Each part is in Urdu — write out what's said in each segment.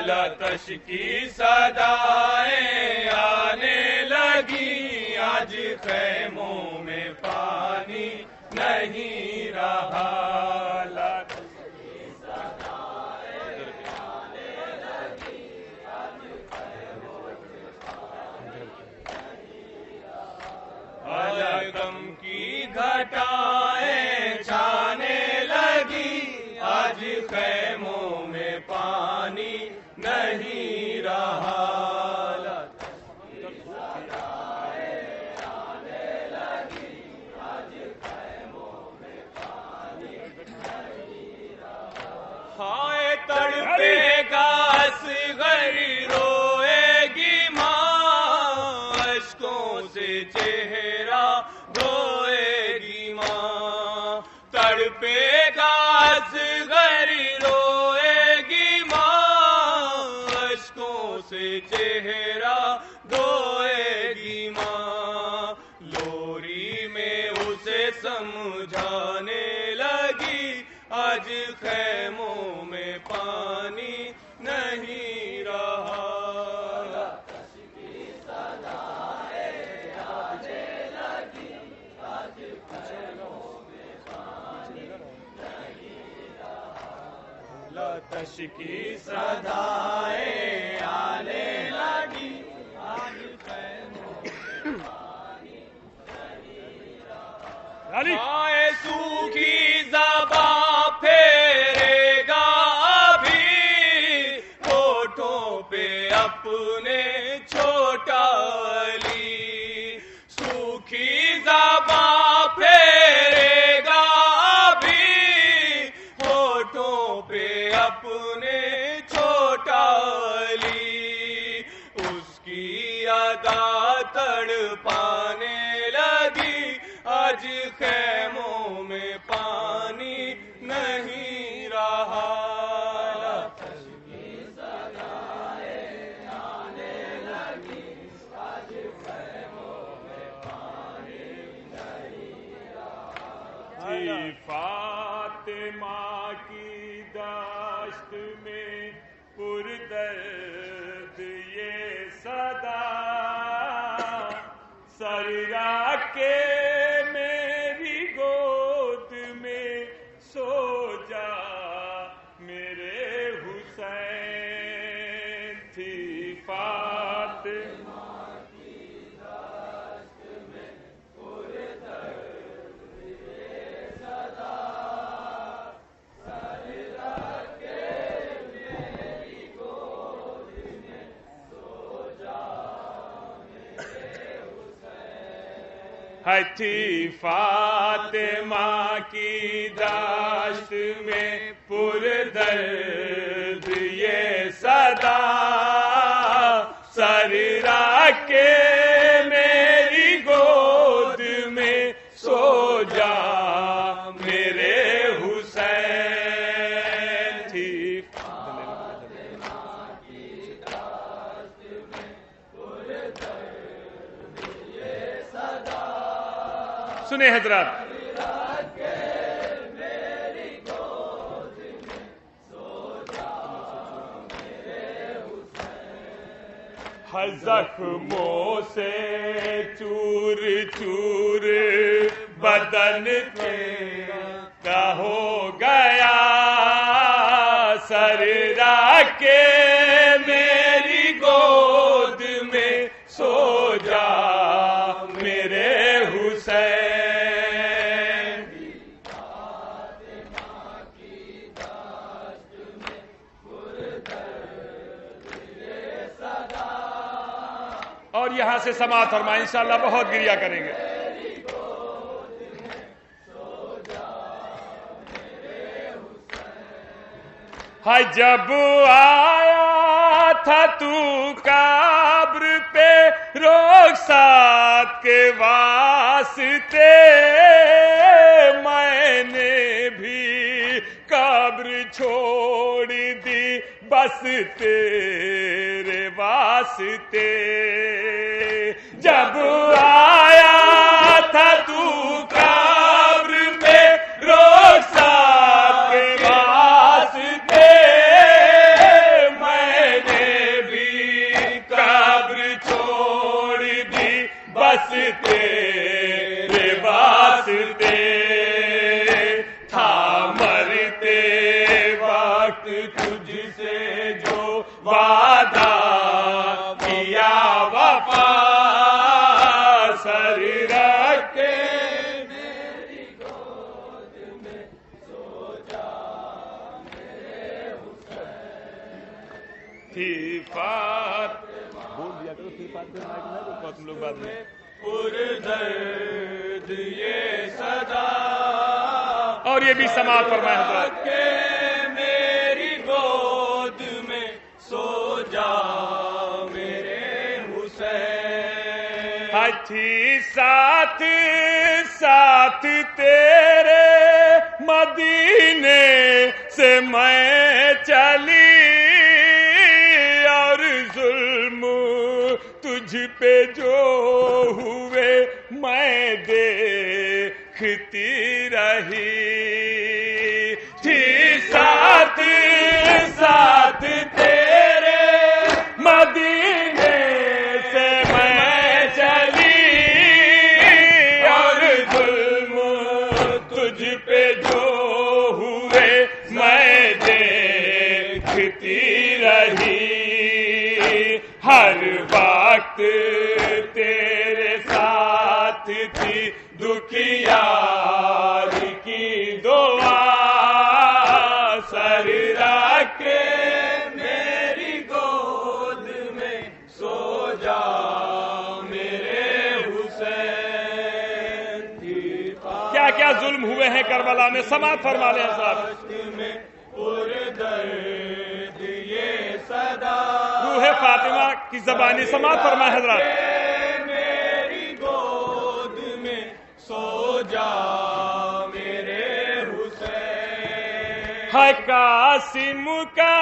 لتش کی صدائیں آنے لگی، آج خیموں میں پانی نہیں رہا۔ غم کی گھٹائیں چھانے لگی، آج خیموں میں پانی نہیں رہا۔ ہائے تڑپے گا اصغر، روئے گی ماں، اشکوں سے چہرہ دھوئے گی ماں۔ تڑپے گا اصغر، روئے گی ماں، اشکوں سے چہرہ دھوئے گی ماں۔ لوری میں اسے سمجھانے لگی، آج خیموں میں پانی نہیں رہا۔ لتش کی صدائیں آنے لگی، آج خیموں میں پانی نہیں رہا۔ آئے سوکھی زباں پھیرے گا ابھی، ہونٹوں پہ اپنے چھوٹا علی۔ سوکھی زباں پھیرے گا ابھی، ہونٹوں پہ اپنے چھوٹا علی۔ اس کی ادا تڑپانے لگی، آج خیموں میں پانی نہیں رہا۔ فاطمہ کی داشت میں پردرد یہ صدا، سر رکھ کے میری گود میں سو جا میرے حسین تھی فاطمہ۔ تھی فاطمہ کی داشت میں پردرد یہ صدا، سر رکھ کے میری گود میں سو جا میرے حسین تھی۔ سنیں حضرات، زخموں سے چور چور بدن کا ہو گیا، سر رکھ کے میری گود میں سو جا میرے حسین۔ اور یہاں سے سماعت فرمائیں، انشاءاللہ بہت گریہ کریں گے۔ ہاں جب آیا تھا تو قبر پہ رخصت کے واسطے، میں نے بھی قبر چھوڑ دی بس تیرے واسطے۔ جب آیا تھا تو قبر پہ رخصت کے واسطے، میں وعدہ کیا وفا سر رکھ کے میری گود میں سو جا میرے حسین تھی بول دیا کرو تھی بات تم لوگ بعد میں پردرد یہ صدا اور یہ بھی سماعت فرمائے حضرت کہ میری گود میں سو جا میرے حسین تھی ساتھ ساتھ تیرے مدینے سے میں چلی اور ظلم تجھ پہ جو ہوئے میں دیکھتی رہی تھی ساتھ ساتھ تیرے مدینے سے میں چلی اور ظلم تجھ پہ جو ہوئے میں دیکھتی رہی ہر وقت تیرے ساتھ تھی دکھیار کی دعا سر رکھ کے میری گود میں سو جا میرے حسین کیا کیا ظلم ہوئے ہیں کربلا میں سماعت فرما لیں صاحب میں پردرد یہ صدا روح فاطمہ کی زبانی سماعت فرمائے حضرات میری گود میں سو جا میرے حسین ہے قاسم کا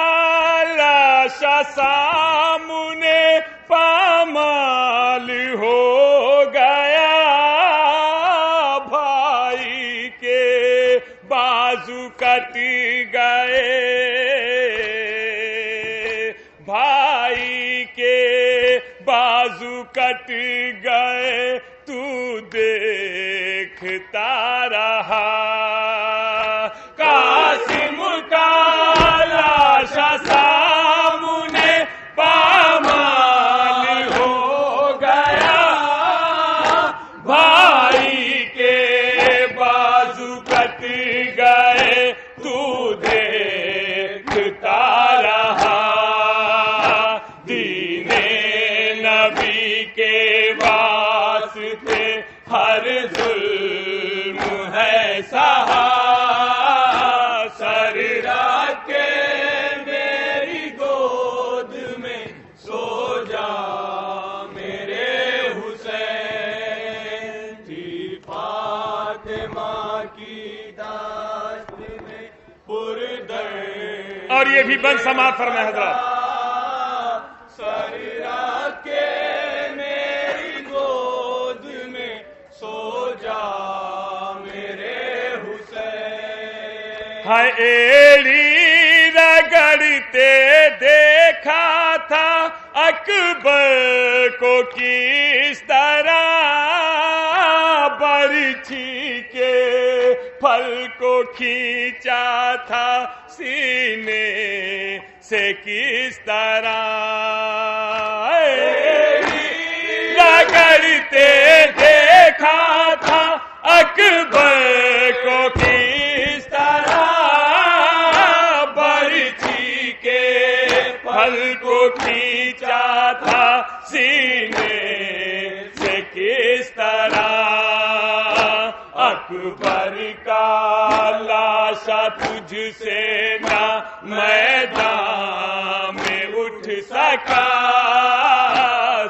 لاشا سامنے پامال ہو گیا بھائی کے بازو کٹ گئے بھائی کے بازو کٹ گئے تو دیکھتا رہا قاسم کا لاشا سامنے پامال ہو گیا بھائی کے بازو کٹ گئے تو دیکھتا رہا دین نبی کے واسطے ہر ظلم ہے سہا سر رکھ کے میری گود میں سو جا میرے حسین تھی فاطمہ کی داشت میں پردرد اور یہ بھی بند سماعت فرمائے حضرات سر رکھ کے میری گود میں سو جا میرے حسین ہائے ایڑی رگڑتے دیکھا تھا اکبر کو کس طرح برچھی کے پھل کو کھینچا تھا سینے سے کس طرح رگڑتے دیکھا تھا اکبر کو کس طرح برچھی کے پھل کو کھینچا تھا سینے سے کس طرح اکبر کا لاشا تجھ سے نہ میدان میں اٹھ سکا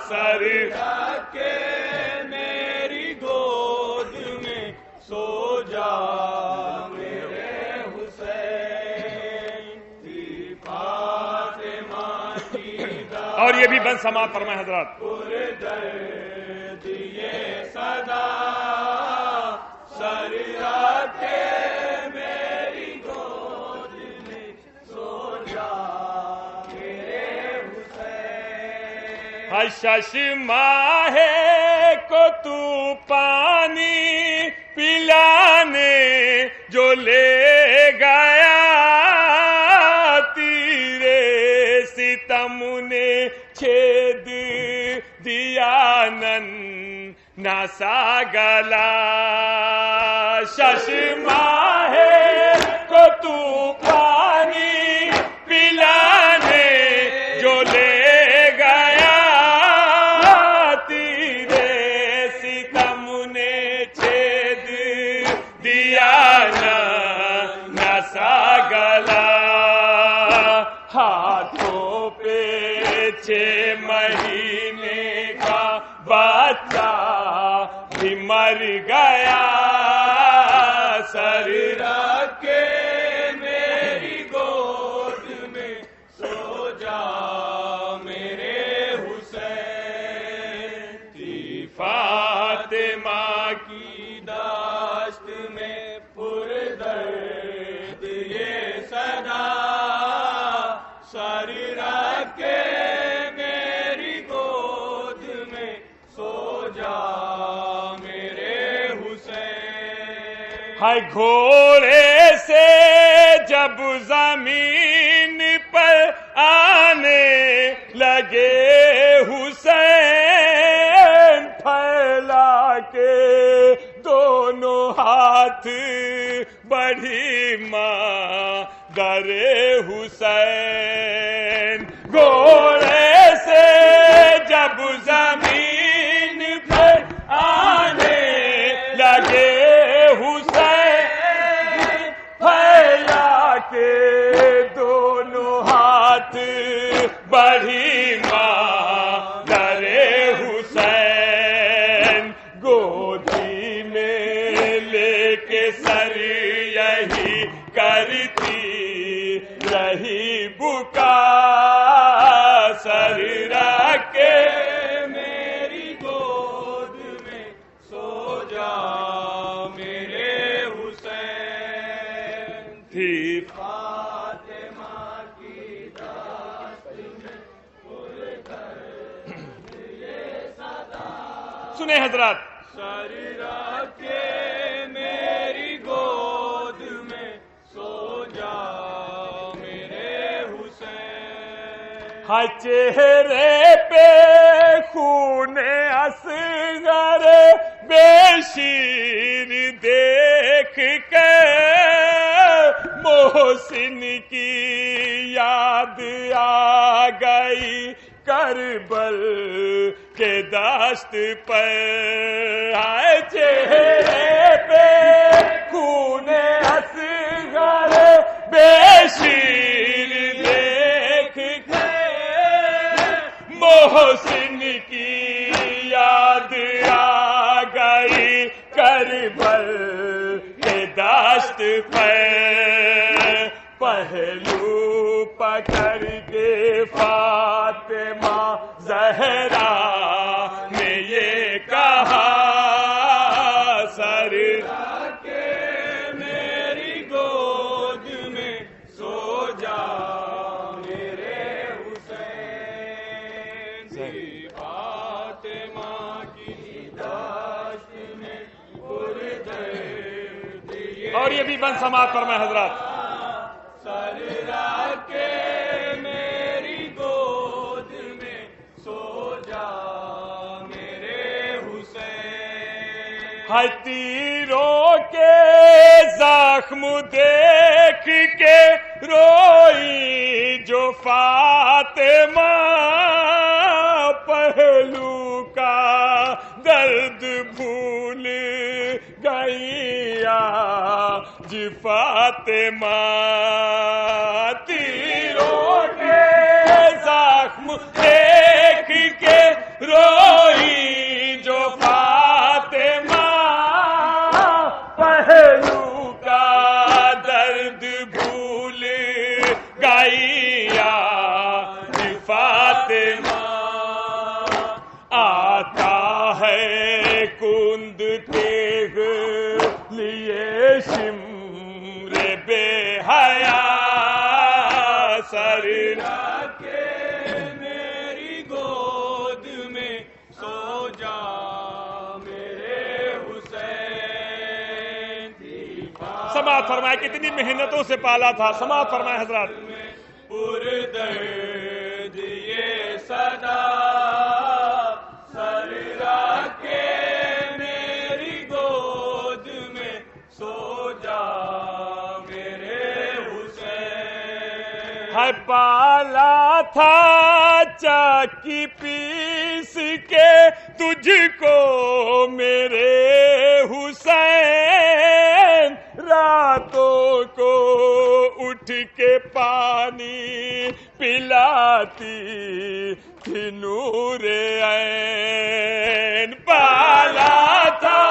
سر رکھ کے میری گود میں سو جا میرے حسین تھی فاطمہ کی اور یہ بھی بند سماعت فرمائے حضرات پردرد یہ صدا سر رکھ کے میری گود میں سو جا میرے حسین حشش ماہ کو تو پانی پلانے جو لے گیا تیرے ستم نے چھید دیا ناسا گلا شش ماہ کو تو پانی پلانے جو لے گیا تیرے ستم نے چھید دیا ناسا گلا ہاتھوں پہ 6 مہینے کا بچہ بھی مر گیا سر رکھ کے میری گود میں سو جا میرے حسین تھی فاطمہ کی داشت میں پر درد یہ صدا سر رکھ کے میری گود میں سو جا میرے حسین ہائے گھوڑے سے جب زمین پر آنے لگے حسین پھیلا کے دونوں ہاتھ بڑھی ماں در حسین گھوڑے سے جب زمین پہ آنے لگے حسین پھیلا کے دونوں ہاتھ بڑھی ماں در حسین گودی میں لے کے سر یہی کرتی رہی بکا سر رکھ کے میری گود میں سو جا میرے حسین تھی فاطمہ کی داشت میں پر درد یہ صدا سنیں حضرات سر رکھ کے میری گود میں سو جا میرے حسین ہر چہرے پہ خون اصغر بے شیر دیکھ کے محسن کی یاد آ گئی کربل کے دشت پر آئے چہرے پہ خون اصغر بے شیر دیکھ کے محسن کی یاد آ گئی کربل کے دشت پر پہلو پکڑ کے فاطمہ زہرا نے یہ کہا سر رکھ کے میری گود میں سو جا میرے حسین سی فاطمہ کی داشت میں پر درد اور یہ بھی بند سماعت فرمائے حضرات سر رکھ کے میری گود میں سو جا میرے حسین ہر تیروں کے زخم دیکھ کے روئی جو فاطمہ پہلو کا درد بھول گئی جی فاطمہ تیروں کے زخم دیکھ کے روئی جو فاطمہ پہلو کا درد بھول گئی جی فاطمہ آتا ہے کند تیغ لیے شمر بے حیا سر رکھ کے میری گود میں سو جا میرے حسین سماعت فرمائے کتنی محنتوں سے پالا تھا سماعت فرمائے حضرات پر درد ہے پالا تھا چاکی پیس کے تجھ کو میرے حسین، راتوں کو اٹھ کے پانی پلاتی تھی نور عین، پالا تھا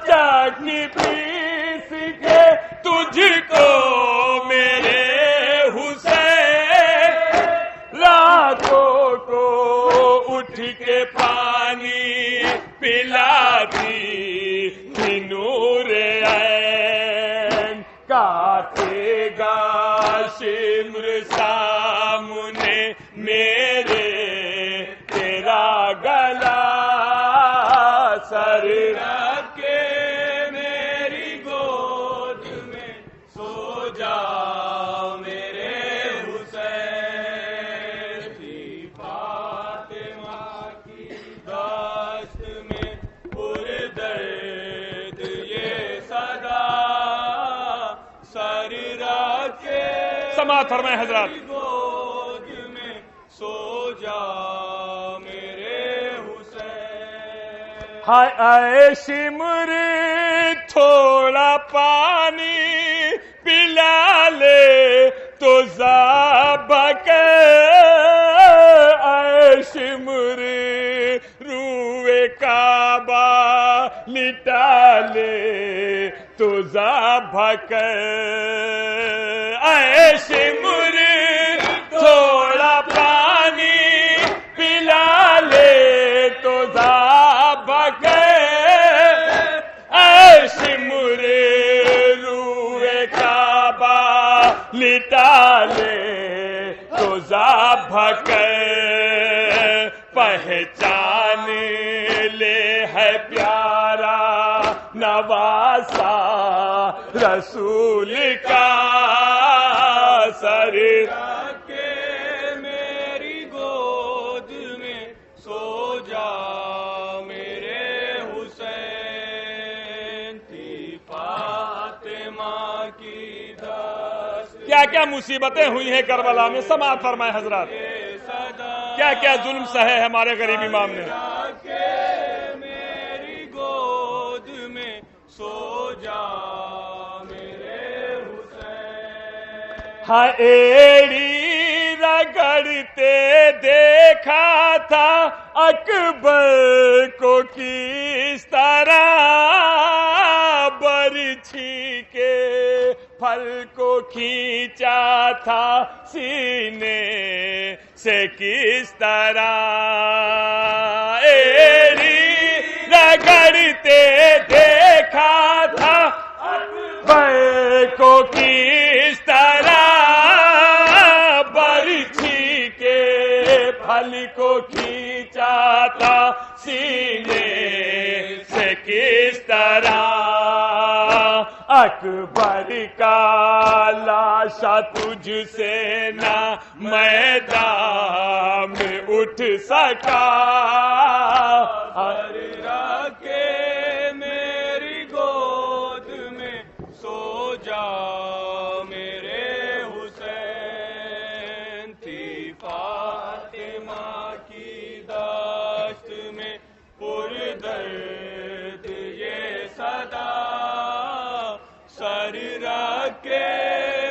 چاکی پیس کے تجھ کو میرے حسین، راتوں کو اٹھ کے پانی پلاتی تھی نور عین، کاٹے گا شمر سامنے میرے تیرا گلا، سر رکھ کے میری گود میں سو جا میرے حسین، تھی فاطمہ کی دست میں پردرد یہ صدا، سر رکھ کے سماعت فرمائیں حضرات، گود میں سو جا میرے حسین، ہائے اے شمر تھوڑا پانی پلا لے تو ذابح کر، اے شمر روئے کعبہ لٹا لے تو ذابح کر، اے شمر تھوڑا پانی پلا لے تو ذابح کر، اے شمر روئے کعبہ لٹا لے تو ذابح کر، پہچان لے ہے پیارا نواسا رسول کا، سر رکھ کے میری گود میں سو جا میرے حسین، تھی فاطمہ کی دست، کیا کیا مصیبتیں ہوئی ہیں کربلا میں، سماعت فرمائے حضرات، کیا کیا ظلم سہے ہمارے غریب امام نے، میری گود میں سو جا میرے حسین، ہاں ایڑی رگڑتے دیکھا تھا اکبر کو کس طرح، برچھی کے پھل کو کھینچا تھا سینے سے کس طرح، ایڑی رگڑتے دیکھا تھا اکبر کو کس طرح، برچھی کے پھل کو کھینچا تھا سینے سے کس طرح، اکبر کا لاشا تجھ سے نہ میدان میں اٹھ سکا، ہر رکھ کے میری گود میں سو جا میرے حسین، تھی فاطمہ کی دست میں پردرد یہ صدا، سر رکھ کے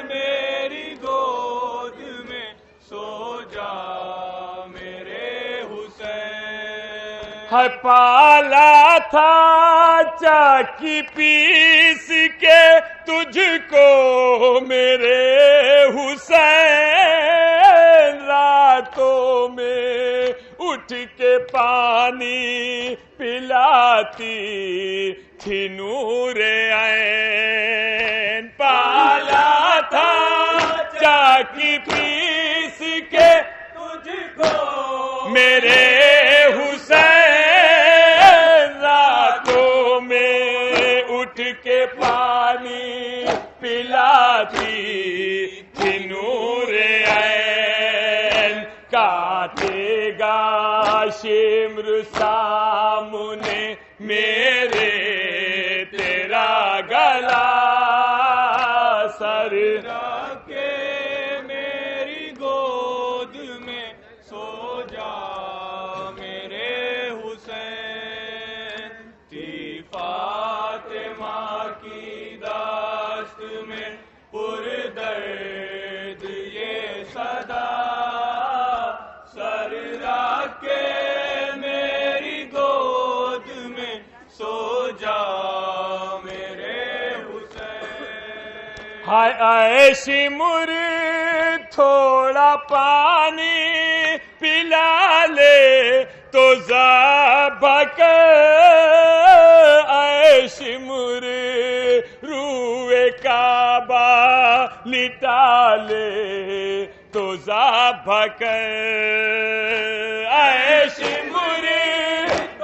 میری گود میں سو جا میرے حسین، ہے پالا تھا چاکی پیس کے تجھ کو میرے حسین، راتوں میں اٹھ کے پانی پلاتی تھی نور عین، پالا تھا چاکی پیس کے تجھ کو میرے حسین، راتوں میں اٹھ کے پانی پلاتی تھی نور عین، کاٹے گا شمر سامنے میرے تیرا گلا، سر رکھ کے میری سو جا میرے حسین تھی فاطمہ کی داشت میں پر درد یہ صدا سر رکھ کے میری گود میں سو جا میرے حسین ہائے عیش مر تھوڑا پانی پلا لے تو ذبح کر عیش مر روئے کعبہ لٹا لے تو ذبح کر عیش مر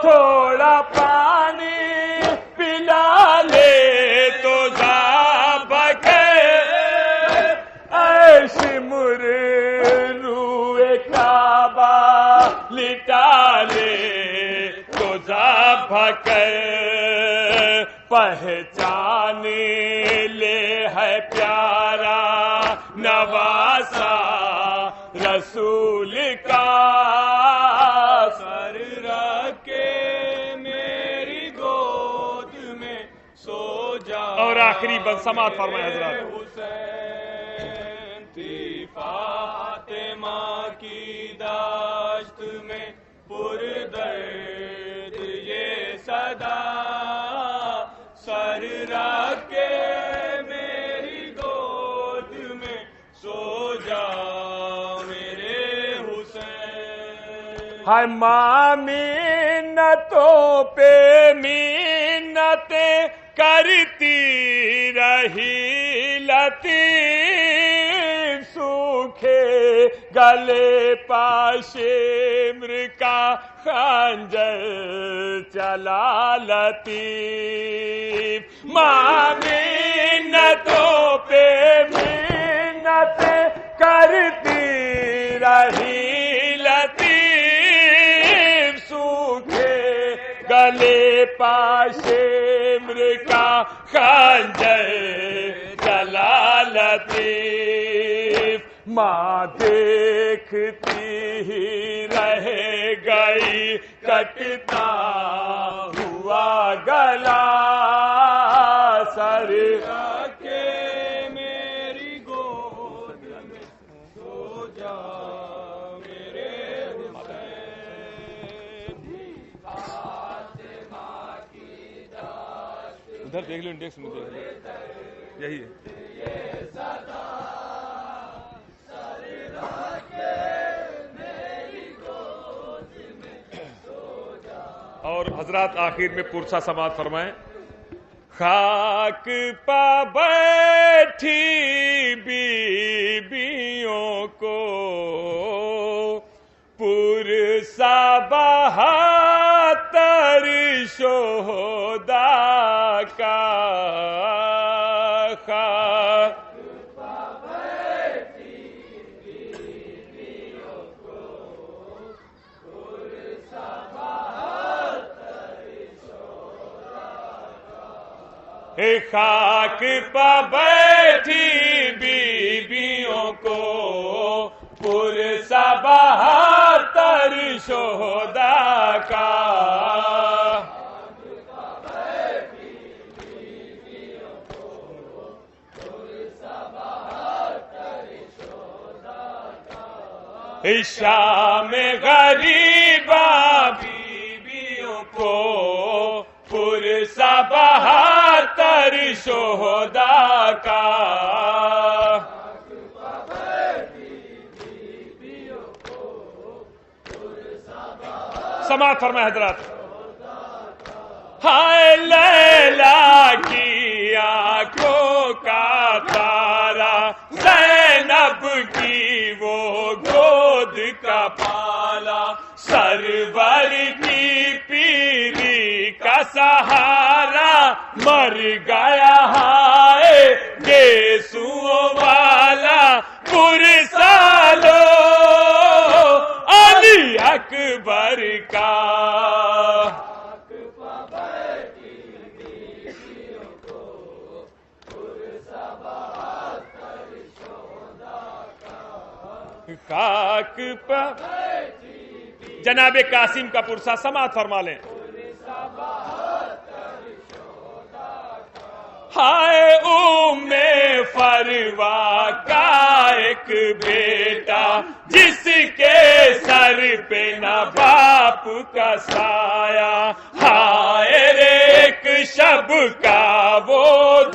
تھوڑا پانی پلا لے تو ذبح کر عیش مر روئے کعبہ لٹا لے تو ذبح کر پہچان لے ہے پیارا نواسا رسول کا سر رکھ کے میری گود میں سو جا اور آخری بند سماعت فرمائے حضرات حسین تھی فاطمہ کی داشت میں پر درد یہ صدا سر رکھ کے میری گود میں سو جا میرے حسین ہائے ماں منتوں پہ منتیں کرتی رہی لطیف سوکھے گلے پاشمر کا خنجر چلا لطیف ماں منتوں پہ منتیں کرتی رہی لطیف سوکھے گلے پاشمر کا خنجر چلا لطیف ماں دیکھتی ہی رہ گئی کٹتا ہوا گلا سر رکھ کے میری گود میں سو جا میرے حسین ادھر دیکھ لو انڈیکس میں دیکھ لو یہی ہے اور حضرات آخر میں پرسا سماعت فرمائیں خاک پا بیٹھی بیبیوں کو پرسا بہاتر شہدا کا خاک پا بیٹھی بیبیوں کو پرسا بہاتر شہدا کا شام غریبا بیبیوں کو پرسا بہاتر شہدا کا سماعت فرمائے حضرات ہائے لیلا کی آنکھوں کا تارا زینب کی وہ گود کا پالا سرور کی پیری کا سہارا مر گیا ہے گیسوں والا پرسا لو علی اکبر کا خاک پر جناب قاسم کا پرسا سماعت فرما لیں. ہائے ام فروا کا ایک بیٹا جس کے سر پہ نہ باپ کا سایہ. ہائے رے ایک شب کا وہ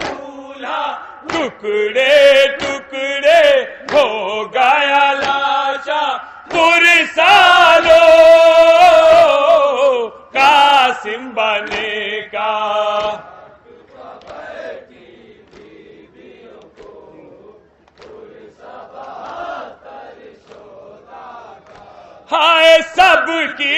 دولہا ٹکڑے ٹکڑے ہو گیا لاشا پرسالو قاسم بنے کا. ہائے سب کی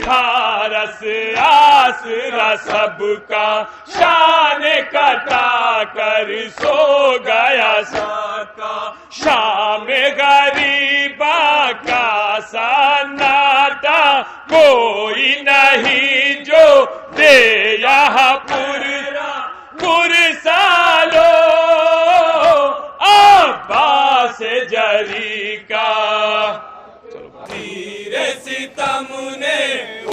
ڈھارس آسرا سب کا شان کٹا کر سو گیا ساکا. شام غریبا کا سناٹا کوئی نہیں جو دے یہاں پرسالو عباس جری کا. ستم نے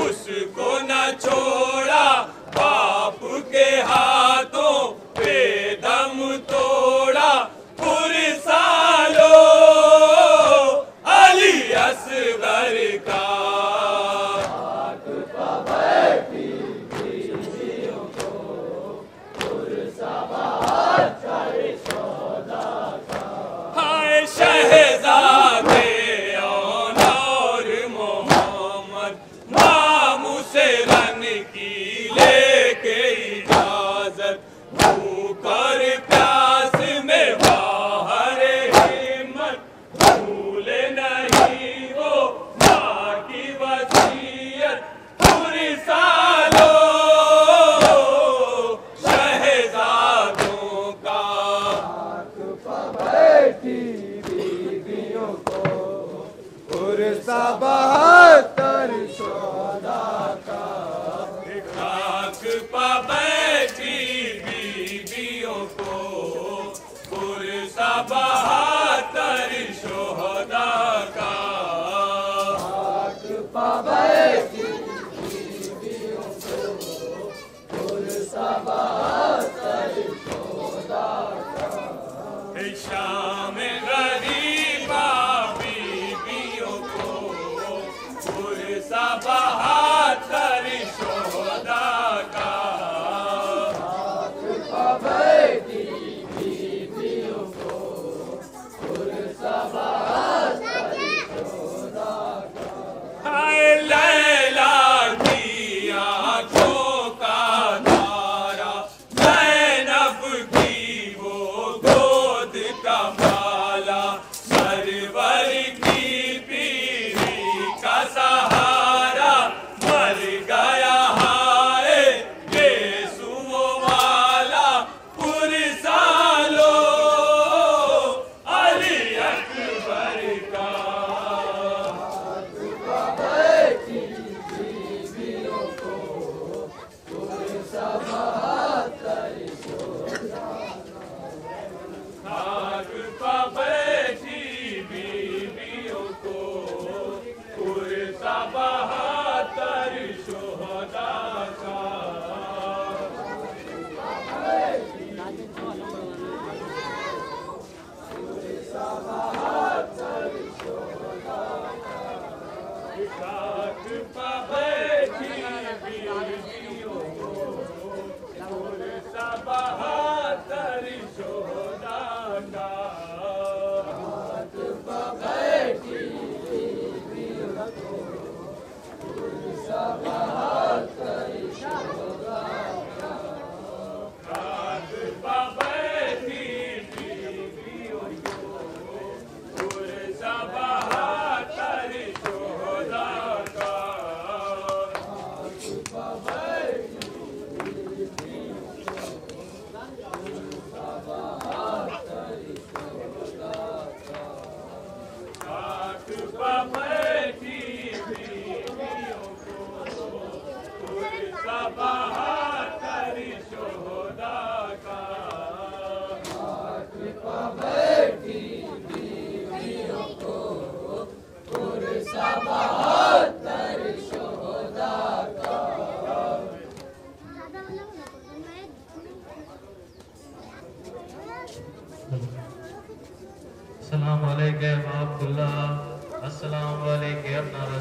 اس کو نہ چھوڑا باپ کے ہاتھوں پہ دم توڑا. پرسالو علی اصغر کا. ہائے شہزادے شام غریبا بیویوں کو پرسا بہادر شہدا کا. ہائے لیلا کی آنکھوں کا تارا زینب کی وہ گود کا بالا سرور کی پیری کا سہارا مر گیا ہائے یسوع والا. پرسالو علی اکبر کا.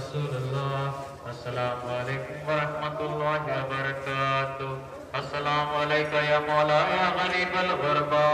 رسول اللہ السلام علیکم ورحمۃ اللہ وبرکاتہ السلام علیکم یا مولا یا غریب الغربا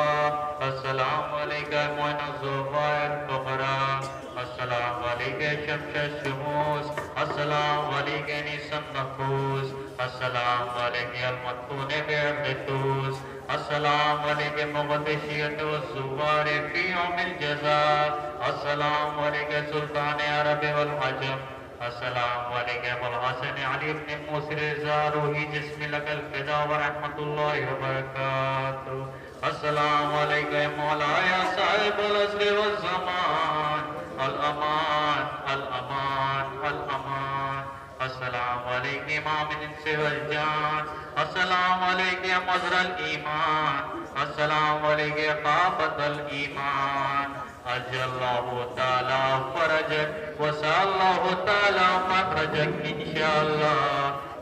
السلام علیکم یا معین الضعفاء الفقراء السلام علیکم شمس الشموس السلام علیکم نیس النفوس السلام علیکم المدفون بعرض السلام علیکم مغدشیت والزوار فی یوم الجزاء السلام علیکم سلطان عرب والعجم السلام علیکم الحسن علی بن موسر زاروہی جسم لک الفدا ورحمت اللہ وبرکاتہ السلام علیکم مولا یا صاحب العصر والزمان الامان الامان الامان السلام علیکم امام الانس والجان السلام علیکم مظہر الایمان السلام علیکم قافت الایمان عجل اللہ تعالی فرجک وسع اللہ تعالی مخرجک انشاءاللہ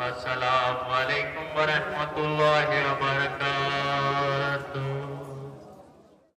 السلام علیکم ورحمۃ اللہ وبرکاتہ